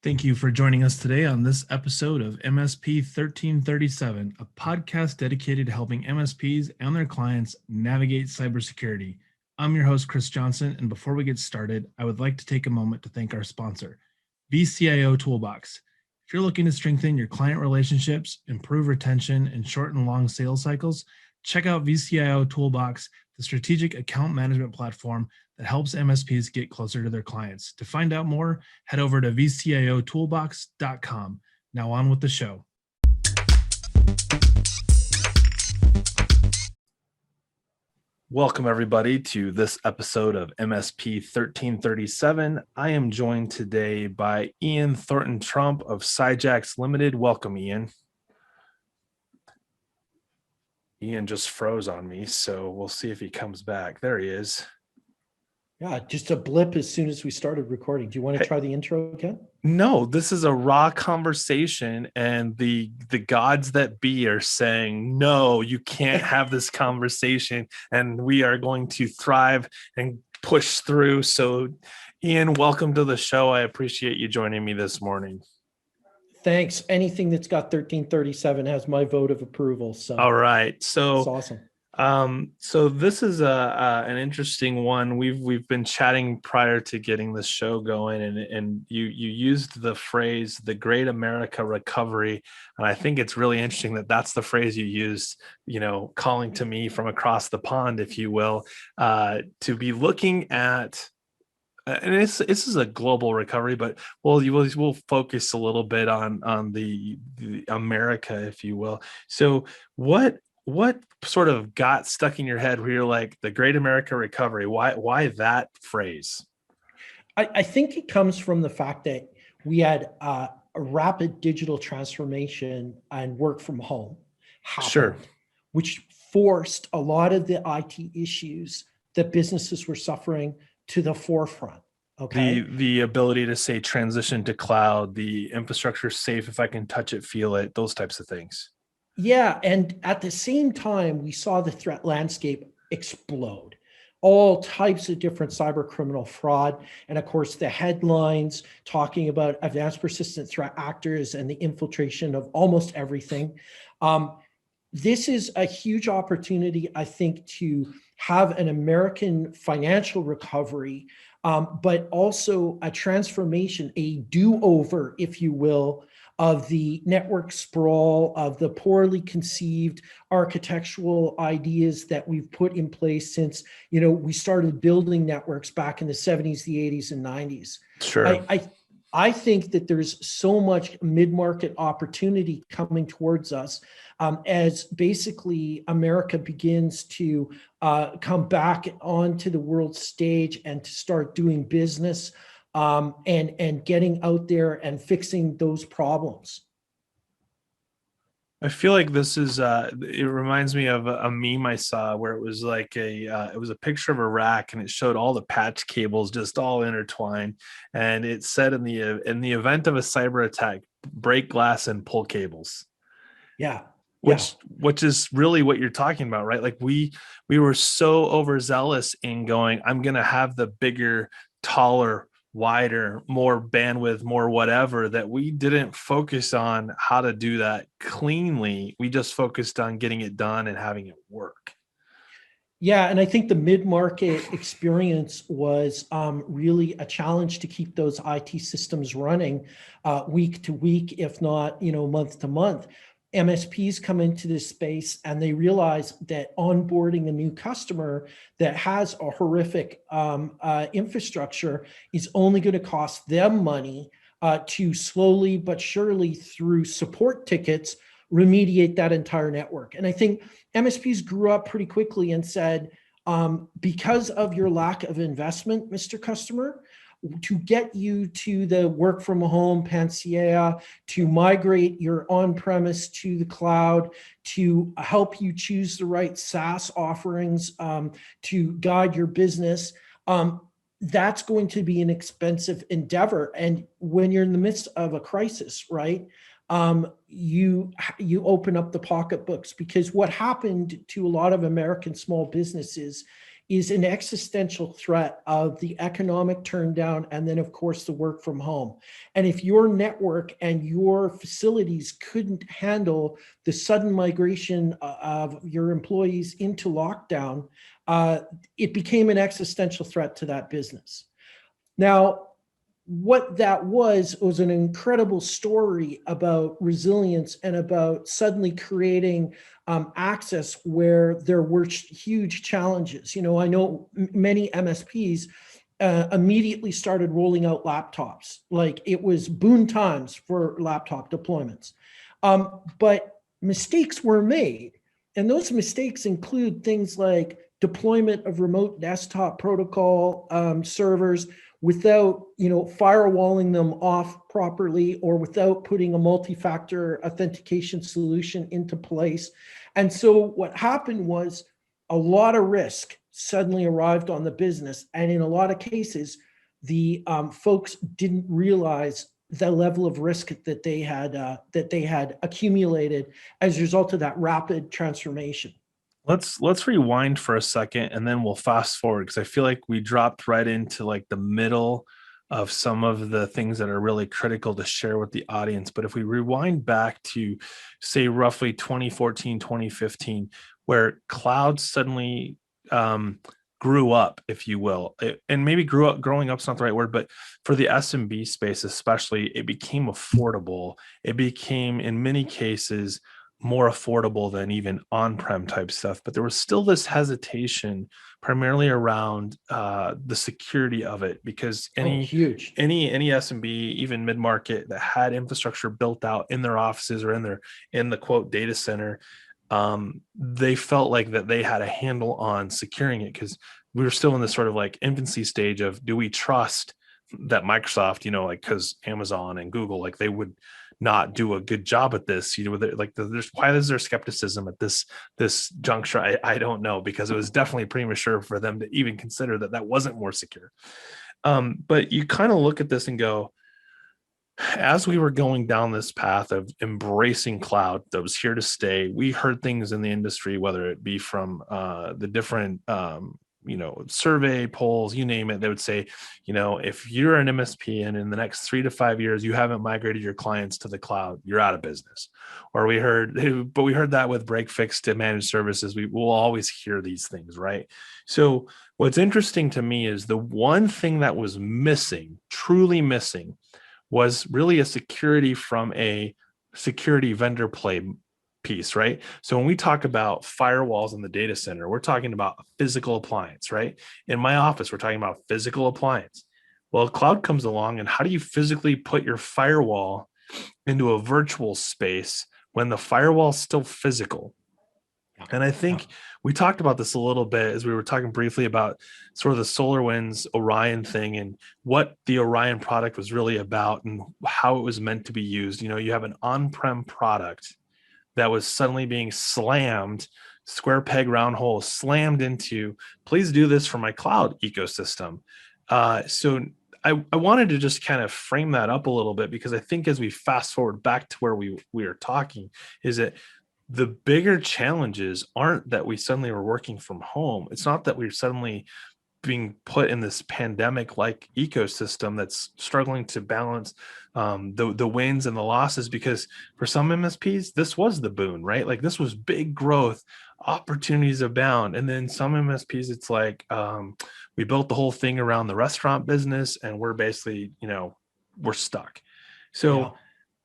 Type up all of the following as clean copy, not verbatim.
Thank you for joining us today on this episode of MSP 1337, a podcast dedicated to helping MSPs and their clients navigate cybersecurity. I'm your host, Chris Johnson, and before we get started, I would like to take a moment to thank our sponsor, VCIO Toolbox. If you're looking to strengthen your client relationships, improve retention, and shorten long sales cycles, check out VCIO Toolbox, the strategic account management platform that helps MSPs get closer to their clients. To find out more, head over to vciotoolbox.com. Now on with the show. Welcome everybody to this episode of MSP 1337. I am joined today by Ian Thornton-Trump of Cyjax Limited. Welcome, Ian. Ian just froze on me, so we'll see if he comes back. There he is. Yeah, just a blip as soon as we started recording. Do you want to try the intro again? No, this is a raw conversation, and the gods that be are saying, no, you can't have this conversation, and we are going to thrive and push through. So, Ian, welcome to the show. I appreciate you joining me this morning. Thanks. Anything that's got 1337 has my vote of approval. So, all right. So, it's awesome. So this is an interesting one. We've been chatting prior to getting this show going, and you used the phrase "the Great America Recovery," and I think it's really interesting that that's the phrase you used. You know, calling to me from across the pond, if you will, to be looking at. And this is a global recovery, but we'll focus a little bit on the America, if you will. So what sort of got stuck in your head where you're like, the Great America Recovery? Why that phrase? I think it comes from the fact that we had a rapid digital transformation and work from home happened, sure, which forced a lot of the IT issues that businesses were suffering to the forefront. Okay. The ability to say transition to cloud, the infrastructure safe if I can touch it, feel it, those types of things. Yeah. And at the same time, we saw the threat landscape explode. All types of different cyber criminal fraud. And of course, the headlines talking about advanced persistent threat actors and the infiltration of almost everything. This is a huge opportunity, I think, to have an American financial recovery, but also a transformation, a do-over, if you will, of the network sprawl, of the poorly conceived architectural ideas that we've put in place since, we started building networks back in the 70s, the 80s, and 90s. Sure. I think that there's so much mid-market opportunity coming towards us as basically America begins to come back onto the world stage and to start doing business and getting out there and fixing those problems. I feel like this is, it reminds me of a meme I saw where it was like it was a picture of a rack and it showed all the patch cables just all intertwined. And it said in the event of a cyber attack, break glass and pull cables. Yeah. Which is really what you're talking about, right? Like we were so overzealous in going, I'm going to have the bigger, taller, wider, more bandwidth, more whatever, that we didn't focus on how to do that cleanly. We just focused on getting it done and having it work. Yeah, and I think the mid-market experience was really a challenge to keep those IT systems running week to week, if not, month to month. MSPs come into this space and they realize that onboarding a new customer that has a horrific infrastructure is only going to cost them money to slowly but surely, through support tickets, remediate that entire network. And I think MSPs grew up pretty quickly and said, because of your lack of investment, Mr. Customer, to get you to the work from home panacea, to migrate your on-premise to the cloud, to help you choose the right SaaS offerings to guide your business, that's going to be an expensive endeavor. And when you're in the midst of a crisis, right, you open up the pocketbooks, because what happened to a lot of American small businesses is an existential threat of the economic turndown, and then of course the work from home. And if your network and your facilities couldn't handle the sudden migration of your employees into lockdown, it became an existential threat to that business. Now, what that was an incredible story about resilience and about suddenly creating access where there were huge challenges. I know many MSPs immediately started rolling out laptops. Like, it was boon times for laptop deployments. But mistakes were made. And those mistakes include things like deployment of remote desktop protocol servers without firewalling them off properly, or without putting a multi-factor authentication solution into place. And so what happened was a lot of risk suddenly arrived on the business, and in a lot of cases the folks didn't realize the level of risk that they had accumulated as a result of that rapid transformation. Let's rewind for a second and then we'll fast forward, because I feel like we dropped right into like the middle of some of the things that are really critical to share with the audience. But if we rewind back to, say, roughly 2014, 2015, where cloud suddenly grew up, if you will, and maybe growing up's not the right word, but for the SMB space especially, it became affordable. It became, in many cases, more affordable than even on-prem type stuff. But there was still this hesitation, primarily around the security of it, because Huge. any SMB, even mid-market, that had infrastructure built out in their offices or in the quote data center, they felt like that they had a handle on securing it, because we were still in this sort of like infancy stage of, do we trust that Microsoft, like, because Amazon and Google, like, they would not do a good job at this, like, there's, why is there skepticism at this juncture? I don't know, because it was definitely premature for them to even consider that wasn't more secure. But you kind of look at this and go, as we were going down this path of embracing cloud that was here to stay, we heard things in the industry, whether it be from the different survey polls, you name it, they would say, if you're an MSP and in the next 3 to 5 years you haven't migrated your clients to the cloud, you're out of business. Or we heard that with break fix to managed services. We will always hear these things, right? So what's interesting to me is the one thing that was missing, truly missing, was really a security from a security vendor play piece, right? So when we talk about firewalls in the data center, we're talking about a physical appliance, right? In my office, we're talking about physical appliance. Well, cloud comes along, and how do you physically put your firewall into a virtual space when the firewall is still physical? And I think we talked about this a little bit as we were talking briefly about sort of the SolarWinds Orion thing and what the Orion product was really about and how it was meant to be used. You have an on-prem product that was suddenly being slammed, square peg, round hole, slammed into, please do this for my cloud ecosystem. So I wanted to just kind of frame that up a little bit, because I think as we fast forward back to where we are talking, is that the bigger challenges aren't that we suddenly were working from home. It's not that we're suddenly being put in this pandemic-like ecosystem that's struggling to balance the wins and the losses, because for some MSPs, this was the boon, right? Like, this was big growth, opportunities abound. And then some MSPs, it's like, we built the whole thing around the restaurant business and we're basically, we're stuck. So Yeah.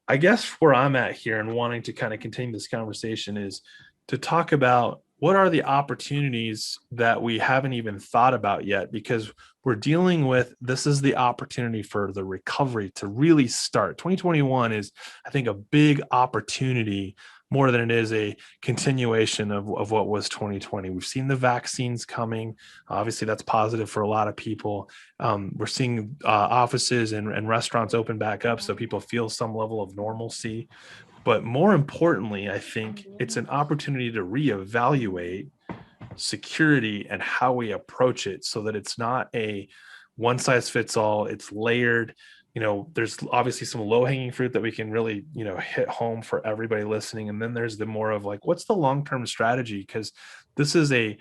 I guess where I'm at here and wanting to kind of continue this conversation is to talk about what are the opportunities that we haven't even thought about yet, because we're dealing with, this is the opportunity for the recovery to really start. 2021 is, I think, a big opportunity more than it is a continuation of what was 2020. We've seen the vaccines coming. Obviously, that's positive for a lot of people. We're seeing offices and restaurants open back up, so people feel some level of normalcy. But more importantly, I think it's an opportunity to reevaluate security and how we approach it, so that it's not a one size fits all, it's layered. There's obviously some low hanging fruit that we can really, hit home for everybody listening. And then there's the more of like, what's the long-term strategy? Because This is a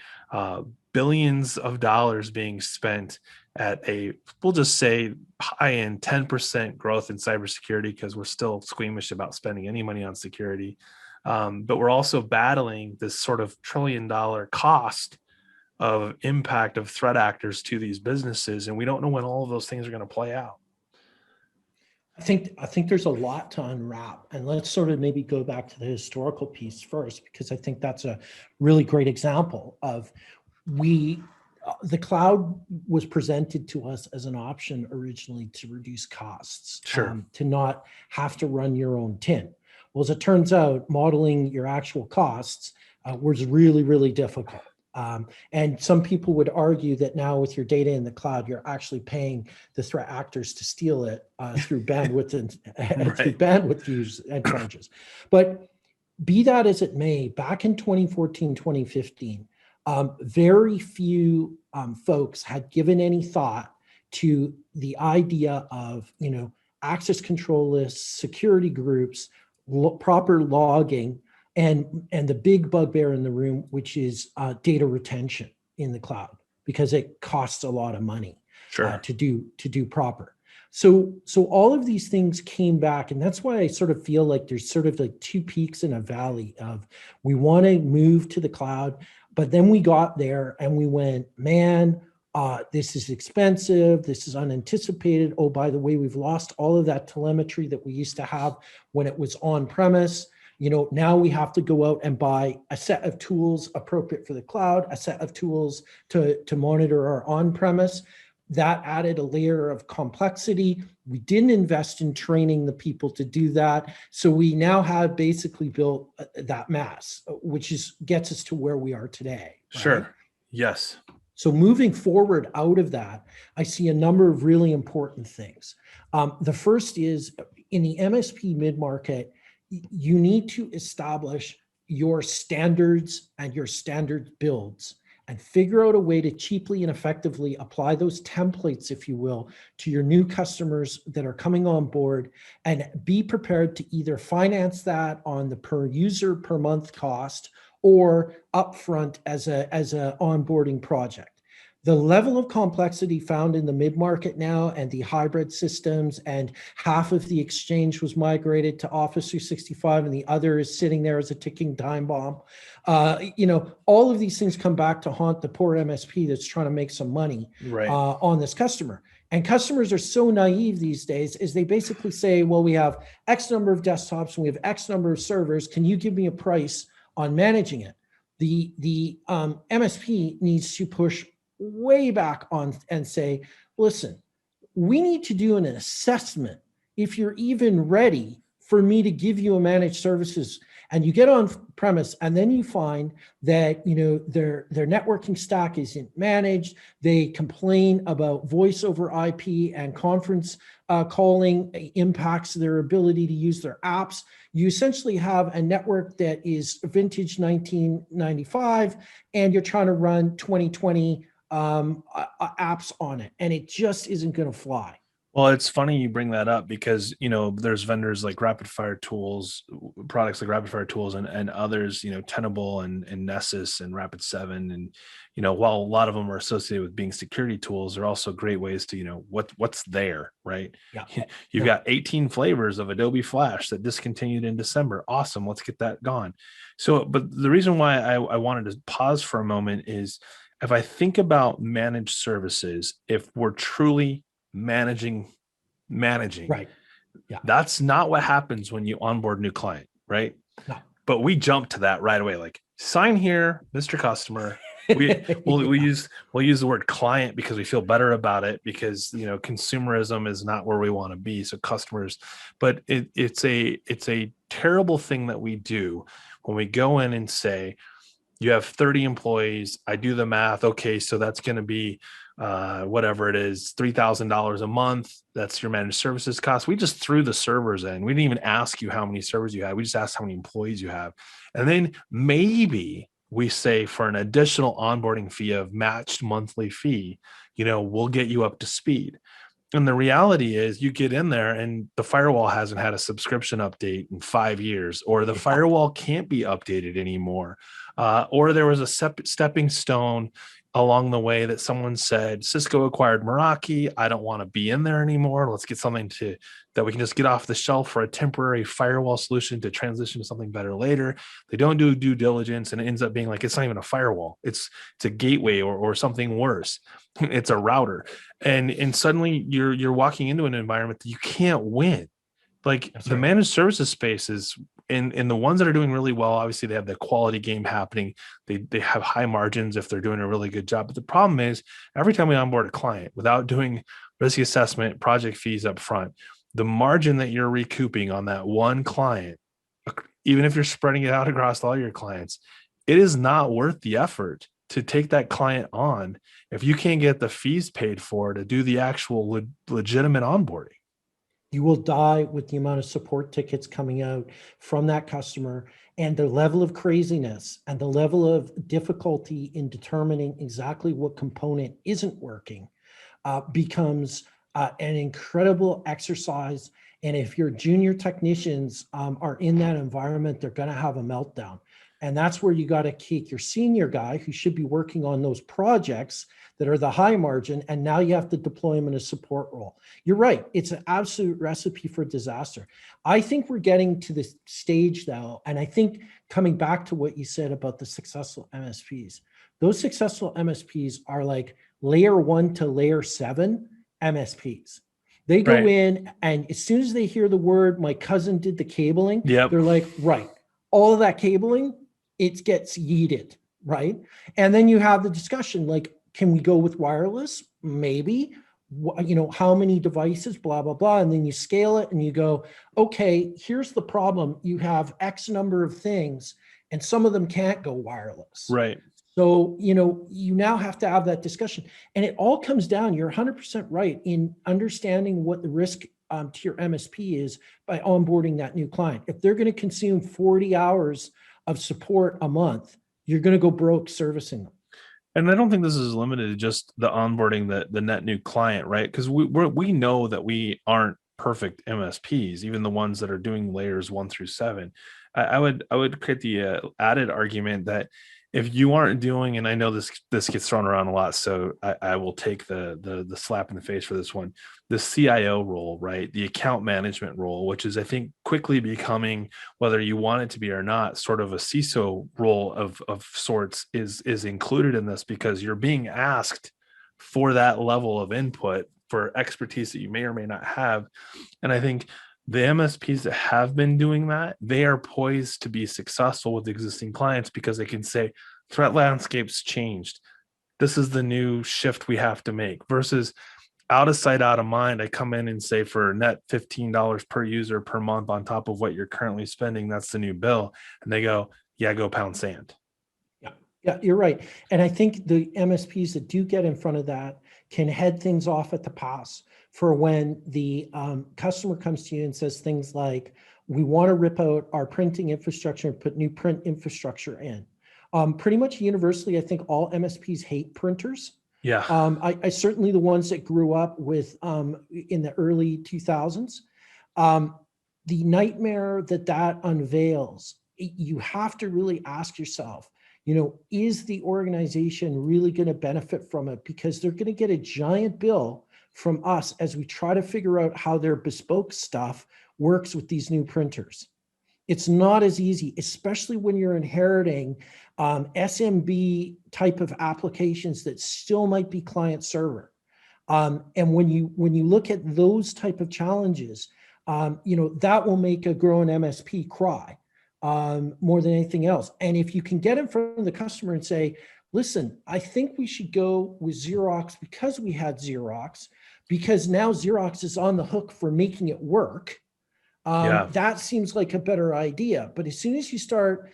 billions of dollars being spent at a, we'll just say, high end 10% growth in cybersecurity, because we're still squeamish about spending any money on security. But we're also battling this sort of $1 trillion cost of impact of threat actors to these businesses. And we don't know when all of those things are going to play out. I think there's a lot to unwrap, and let's sort of maybe go back to the historical piece first, because I think that's a really great example of the cloud was presented to us as an option originally to reduce costs, Sure. to not have to run your own tin. Well, as it turns out, modeling your actual costs was really, really difficult. And some people would argue that now with your data in the cloud, you're actually paying the threat actors to steal it through bandwidth and through Right. bandwidth use and charges. But be that as it may, back in 2014, 2015, very few folks had given any thought to the idea of, access control lists, security groups, proper logging, and the big bugbear in the room, which is data retention in the cloud, because it costs a lot of money Sure. to do proper. So all of these things came back, and that's why I sort of feel like there's sort of like two peaks in a valley of, we want to move to the cloud, but then we got there and we went, man, this is expensive. This is unanticipated. Oh, by the way, we've lost all of that telemetry that we used to have when it was on premise. Now we have to go out and buy a set of tools appropriate for the cloud, a set of tools to monitor our on-premise. That added a layer of complexity. We didn't invest in training the people to do that. So we now have basically built that mass, which gets us to where we are today. Right? Sure. Yes. So moving forward out of that, I see a number of really important things. The first is, in the MSP mid-market, you need to establish your standards and your standard builds, and figure out a way to cheaply and effectively apply those templates, if you will, to your new customers that are coming on board, and be prepared to either finance that on the per user per month cost or upfront as a onboarding project. The level of complexity found in the mid-market now, and the hybrid systems, and half of the exchange was migrated to Office 365 and the other is sitting there as a ticking time bomb. All of these things come back to haunt the poor MSP that's trying to make some money Right. on this customer. And customers are so naive these days, is they basically say, well, we have X number of desktops and we have X number of servers. Can you give me a price on managing it? The MSP needs to push way back on and say, listen, we need to do an assessment if you're even ready for me to give you a managed services. And you get on premise, and then you find that their networking stack isn't managed. They complain about voice over IP and conference calling impacts their ability to use their apps. You essentially have a network that is vintage 1995, and you're trying to run 2020 apps on it, and it just isn't going to fly. Well, it's funny you bring that up, because, there's vendors like Rapid Fire Tools, products like Rapid Fire Tools, and others, Tenable and Nessus and Rapid7. And, while a lot of them are associated with being security tools, they're also great ways to, what's there, right? Yeah. You've got 18 flavors of Adobe Flash that discontinued in December. Awesome. Let's get that gone. So, but the reason why I wanted to pause for a moment is, if I think about managed services, if we're truly managing, Right. Yeah. that's not what happens when you onboard a new client, right? No. But we jump to that right away, like, sign here, Mr. Customer. We'll use the word client because we feel better about it, because consumerism is not where we want to be. So customers, but it's a terrible thing that we do when we go in and say, you have 30 employees. I do the math. Okay, so that's going to be whatever it is, $3,000 a month. That's your managed services cost. We just threw the servers in. We didn't even ask you how many servers you have. We just asked how many employees you have. And then maybe we say, for an additional onboarding fee of matched monthly fee, we'll get you up to speed. And the reality is you get in there and the firewall hasn't had a subscription update in 5 years, or the Yeah. firewall can't be updated anymore. Or there was a stepping stone along the way that someone said, Cisco acquired Meraki. I don't want to be in there anymore. Let's get something that we can just get off the shelf for a temporary firewall solution to transition to something better later. They don't do due diligence, and it ends up being like, it's not even a firewall. It's a gateway or something worse. It's a router. And suddenly you're walking into an environment that you can't win. Like That's the right. managed services space is in the ones that are doing really well, obviously they have the quality game happening. They have high margins if they're doing a really good job. But the problem is every time we onboard a client without doing risk assessment, project fees up front, the margin that you're recouping on that one client, even if you're spreading it out across all your clients, it is not worth the effort to take that client on if you can't get the fees paid for to do the actual legitimate onboarding. You will die with the amount of support tickets coming out from that customer, and the level of craziness and the level of difficulty in determining exactly what component isn't working becomes an incredible exercise. And if your junior technicians are in that environment, they're going to have a meltdown. And that's where you got to kick your senior guy who should be working on those projects that are the high margin. And now you have to deploy him in a support role. You're right. It's an absolute recipe for disaster. I think we're getting to this stage now. And I think coming back to what you said about the successful MSPs, those successful MSPs are like layer 1 to layer 7 MSPs. They go Right. in, and as soon as they hear the word, my cousin did the cabling, Yep. they're like, right, all of that cabling, it gets yeeted, right? And then you have the discussion like, can we go with wireless? Maybe. How many devices, blah, blah, blah. And then you scale it and you go, okay, here's the problem. You have X number of things, and some of them can't go wireless. Right. So, you now have to have that discussion. And it all comes down, you're 100% right in understanding what the risk to your MSP is by onboarding that new client. If they're going to consume 40 hours of support a month, you're going to go broke servicing them. And I don't think this is limited to just the onboarding the net new client, right? Because we know that we aren't perfect MSPs, even the ones that are doing layers 1 through 7. I would create the added argument that if you aren't doing, and I know this gets thrown around a lot, so I will take the slap in the face for this one, the CIO role, right? The account management role, which is I think quickly becoming, whether you want it to be or not, sort of a CISO role of sorts is included in this because you're being asked for that level of input for expertise that you may or may not have. And I think the MSPs that have been doing that, they are poised to be successful with existing clients because they can say, threat landscape's changed. This is the new shift we have to make versus out of sight, out of mind. I come in and say for net $15 per user per month on top of what you're currently spending, that's the new bill. And they go, yeah, go pound sand. Yeah, you're right. And I think the MSPs that do get in front of that can head things off at the pass for when the customer comes to you and says things like, we want to rip out our printing infrastructure and put new print infrastructure in. Pretty much universally, I think all MSPs hate printers. Yeah. I certainly the ones that grew up with in the early 2000s. The nightmare that unveils, you have to really ask yourself, is the organization really going to benefit from it? Because they're going to get a giant bill from us as we try to figure out how their bespoke stuff works with these new printers. It's not as easy, especially when you're inheriting SMB type of applications that still might be client server. And when you look at those type of challenges, that will make a growing MSP cry more than anything else. And if you can get in front of the customer and say, listen, I think we should go with Xerox because we had Xerox, because now Xerox is on the hook for making it work. That seems like a better idea. But as soon as you start,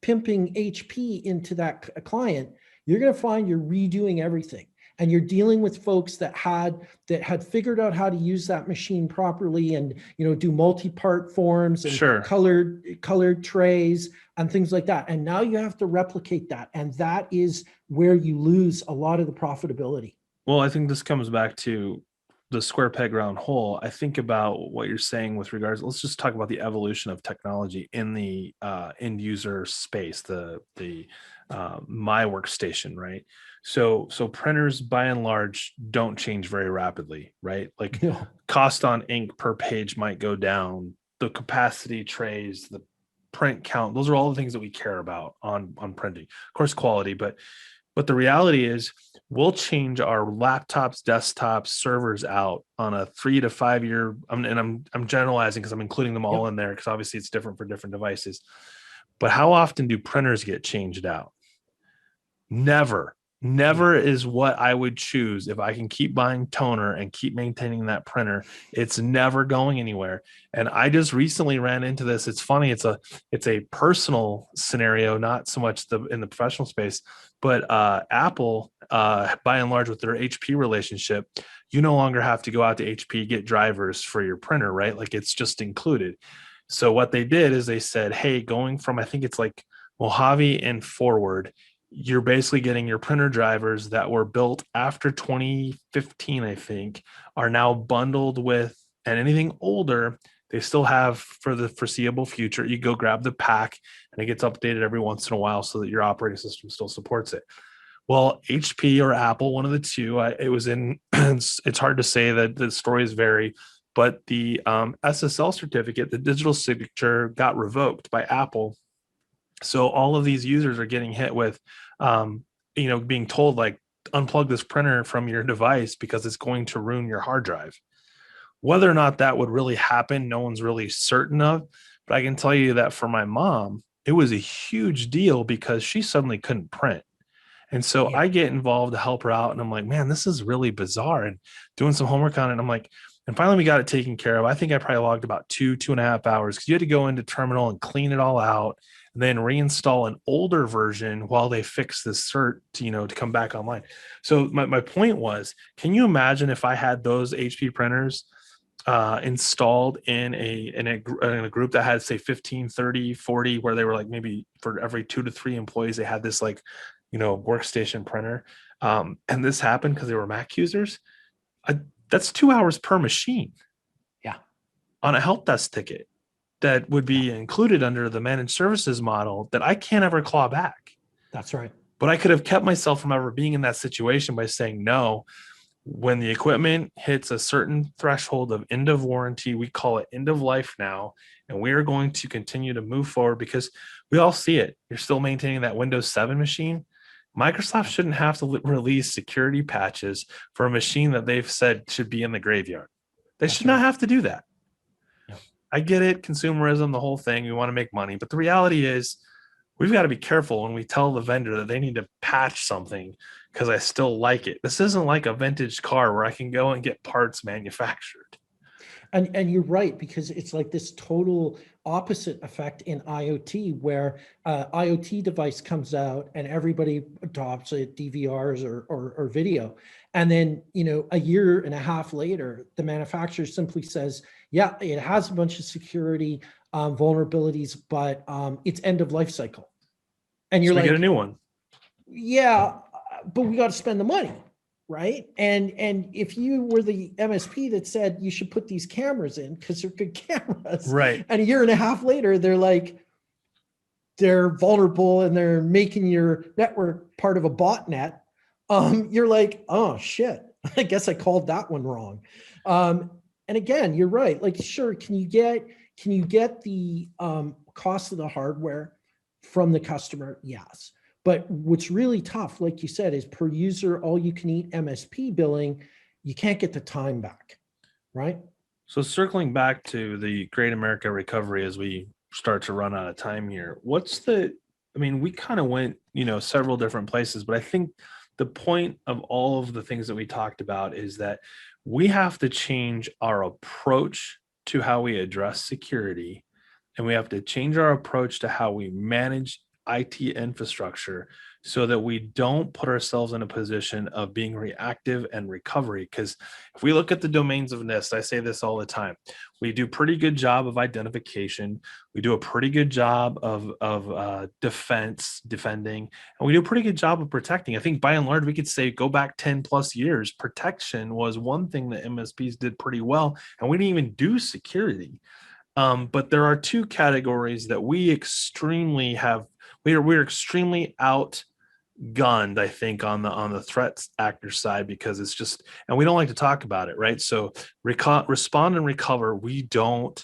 pimping HP into that client, you're going to find you're redoing everything. And you're dealing with folks that had figured out how to use that machine properly and do multi-part forms and Sure. colored trays and things like that. And now you have to replicate that. And that is where you lose a lot of the profitability. Well, I think this comes back to the square peg round hole, I think about what you're saying with regards. Let's just talk about the evolution of technology in the end user space, the my workstation, right? So printers by and large don't change very rapidly, right? Like No. cost on ink per page might go down, the capacity trays, the print count, those are all the things that we care about on printing. Of course, quality, but the reality is we'll change our laptops, desktops, servers out on a 3 to 5 year. I'm generalizing because I'm including them all Yep. in there because obviously it's different for different devices. But how often do printers get changed out? Never. Yeah. Never is what I would choose if I can keep buying toner and keep maintaining that printer. It's never going anywhere. And I just recently ran into this. It's funny. It's a personal scenario, not so much in the professional space, but Apple, by and large, with their HP relationship, you no longer have to go out to HP get drivers for your printer, right? Like it's just included. So what they did is they said, hey, going from I think it's like Mojave and forward, you're basically getting your printer drivers that were built after 2015, I think, are now bundled with, and anything older, they still have for the foreseeable future. You go grab the pack and it gets updated every once in a while so that your operating system still supports it. Well, HP or Apple, one of the two, it was in, it's hard to say that the stories vary, but the SSL certificate, the digital signature got revoked by Apple, so all of these users are getting hit with, being told like unplug this printer from your device because it's going to ruin your hard drive. Whether or not that would really happen, no one's really certain of. But I can tell you that for my mom, it was a huge deal because she suddenly couldn't print. And so Yeah. I get involved to help her out. And I'm like, man, this is really bizarre. And doing some homework on it. And I'm like, and finally we got it taken care of. I think I probably logged about 2.5 hours because you had to go into terminal and clean it all out and then reinstall an older version while they fix this cert to come back online. So my point was, can you imagine if I had those HP printers installed in a group that had say 15, 30, 40, where they were like maybe for every 2 to 3 employees, they had this like, workstation printer. And this happened because they were Mac users. That's 2 hours per machine Yeah. on a help desk ticket that would Yeah. be included under the managed services model that I can't ever claw back. That's right. But I could have kept myself from ever being in that situation by saying no. When the equipment hits a certain threshold of end of warranty, we call it end of life now, and we are going to continue to move forward because we all see it. You're still maintaining that Windows 7 machine. Microsoft shouldn't have to release security patches for a machine that they've said should be in the graveyard. They That's should not right. have to do that. Yeah. I get it, consumerism, the whole thing. We want to make money, but the reality is we've got to be careful when we tell the vendor that they need to patch something because I still like it. This isn't like a vintage car where I can go and get parts manufactured. And you're right, because it's like this total opposite effect in IoT, where IoT device comes out and everybody adopts it, DVRs or video. And then, a year and a half later, the manufacturer simply says, yeah, it has a bunch of security vulnerabilities, but it's end of life cycle. And So you're we get a like, new one. yeah, but we got to spend the money, right? And if you were the MSP that said you should put these cameras in because they're good cameras, Right. and a year and a half later they're like, they're vulnerable and they're making your network part of a botnet, you're like, oh shit, I guess I called that one wrong. And again, you're right. Like, sure, can you get the cost of the hardware from the customer? Yes. But what's really tough, like you said, is per user, all you can eat MSP billing. You can't get the time back, right? So circling back to the Great America Recovery as we start to run out of time here, we kind of went, several different places, but I think the point of all of the things that we talked about is that we have to change our approach to how we address security, and we have to change our approach to how we manage IT infrastructure so that we don't put ourselves in a position of being reactive and recovery. Because if we look at the domains of NIST, I say this all the time, we do pretty good job of identification, we do a pretty good job of defending, and we do a pretty good job of protecting. I think by and large, we could say go back 10 plus years, protection was one thing that MSPs did pretty well, and we didn't even do security. But there are two categories that we're extremely outgunned, I think, on the threat actor side, because it's just, and we don't like to talk about it, right? So respond and recover, we don't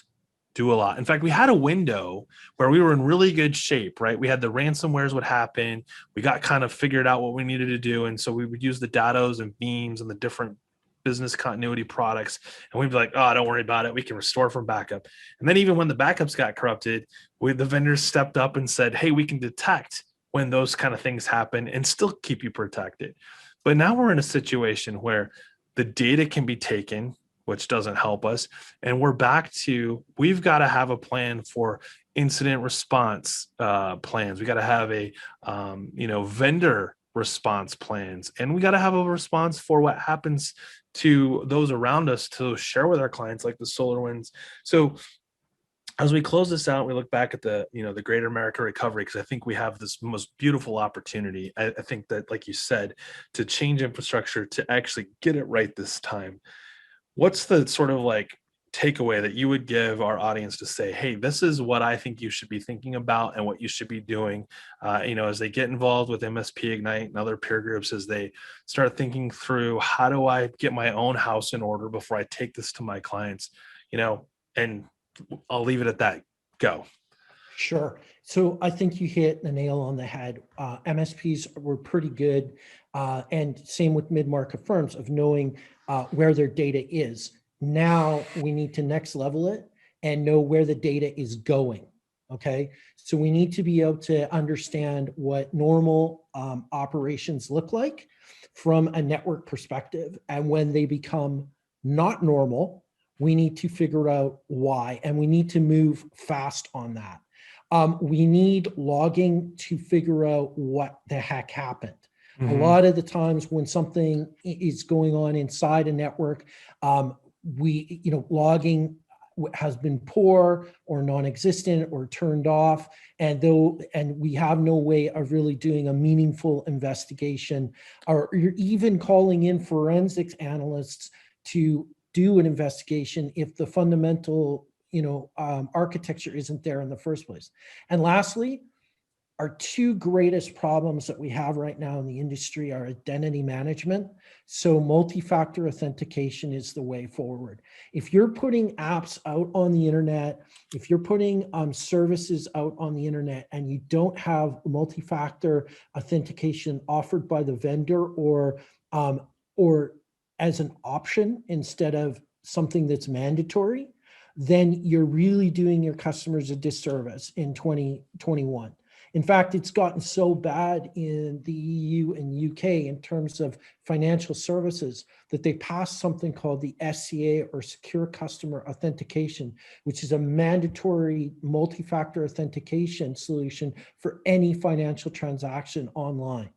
do a lot. In fact, we had a window where we were in really good shape, right? We had the ransomwares would happen. We got kind of figured out what we needed to do. And so we would use the datos and beams and the different business continuity products. And we'd be like, oh, don't worry about it. We can restore from backup. And then even when the backups got corrupted, the vendors stepped up and said, hey, we can detect when those kind of things happen and still keep you protected. But now we're in a situation where the data can be taken, which doesn't help us. And we're back to, we've got to have a plan for incident response plans. We got to have a, vendor response plans, and we got to have a response for what happens to those around us to share with our clients, like the SolarWinds. So as we close this out, we look back at the Greater America recovery, because I think we have this most beautiful opportunity. I think that, like you said, to change infrastructure, to actually get it right this time. What's the sort of like takeaway that you would give our audience to say, hey, this is what I think you should be thinking about and what you should be doing, as they get involved with MSP-Ignite and other peer groups, as they start thinking through, how do I get my own house in order before I take this to my clients, and I'll leave it at that. Go. Sure. So I think you hit the nail on the head. MSPs were pretty good, and same with mid-market firms, of knowing where their data is. Now we need to next level it and know where the data is going. Okay. So we need to be able to understand what normal operations look like from a network perspective. And when they become not normal, we need to figure out why, and we need to move fast on that. We need logging to figure out what the heck happened. A lot of the times when something is going on inside a network, logging has been poor or non-existent or turned off, and we have no way of really doing a meaningful investigation, or you're even calling in forensics analysts to do an investigation if the fundamental architecture isn't there in the first place. And lastly, our two greatest problems that we have right now in the industry are identity management. So multi-factor authentication is the way forward. If you're putting apps out on the internet, if you're putting services out on the internet, and you don't have multi-factor authentication offered by the vendor or as an option instead of something that's mandatory, then you're really doing your customers a disservice in 2021. In fact, it's gotten so bad in the EU and UK in terms of financial services that they passed something called the SCA, or Secure Customer Authentication, which is a mandatory multi-factor authentication solution for any financial transaction online.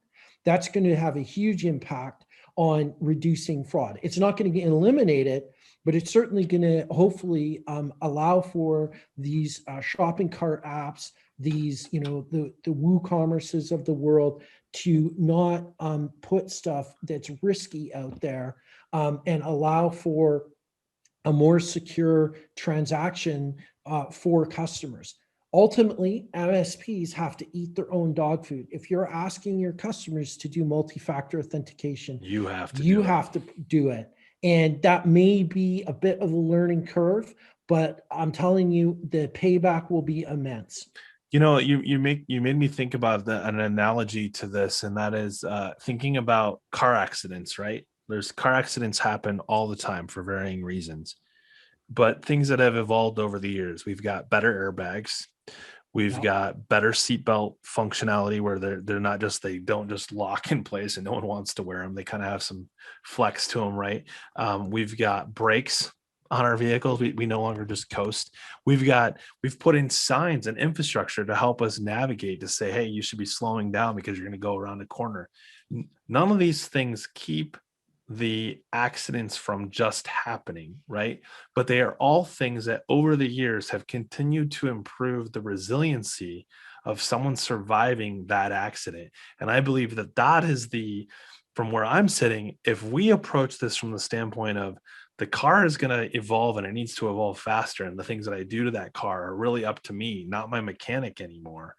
That's going to have a huge impact on reducing fraud. It's not going to eliminate it, but it's certainly going to hopefully allow for these shopping cart apps, these, the WooCommerces of the world, to not put stuff that's risky out there, and allow for a more secure transaction for customers. Ultimately, MSPs have to eat their own dog food. If you're asking your customers to do multi-factor authentication, You have to do it. And that may be a bit of a learning curve, but I'm telling you, the payback will be immense. You made me think about an analogy to this, and that is thinking about car accidents, right? There's car accidents happen all the time for varying reasons, but things that have evolved over the years. We've got better airbags. We've got better seatbelt functionality, where they don't just lock in place and no one wants to wear them. They kind of have some flex to them, right? We've got brakes on our vehicles. We no longer just coast. We've put in signs and infrastructure to help us navigate, to say, hey, you should be slowing down because you're going to go around a corner. None of these things keep the accidents from just happening, right? But they are all things that over the years have continued to improve the resiliency of someone surviving that accident. And I believe that that is from where I'm sitting, if we approach this from the standpoint of the car is going to evolve and it needs to evolve faster, and the things that I do to that car are really up to me, not my mechanic anymore,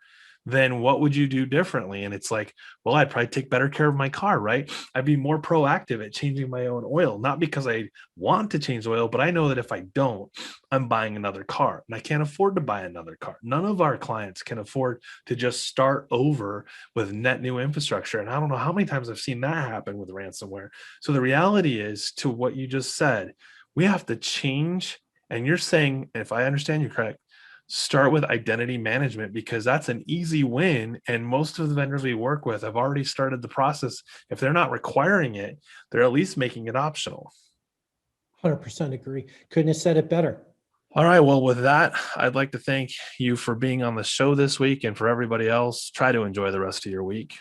then what would you do differently? And it's like, well, I'd probably take better care of my car, right? I'd be more proactive at changing my own oil, not because I want to change oil, but I know that if I don't, I'm buying another car and I can't afford to buy another car. None of our clients can afford to just start over with net new infrastructure. And I don't know how many times I've seen that happen with ransomware. So the reality is, to what you just said, we have to change. And you're saying, if I understand you correct, start with identity management, because that's an easy win. And most of the vendors we work with have already started the process. If they're not requiring it, they're at least making it optional. 100% agree. Couldn't have said it better. All right. Well, with that, I'd like to thank you for being on the show this week. And for everybody else, try to enjoy the rest of your week.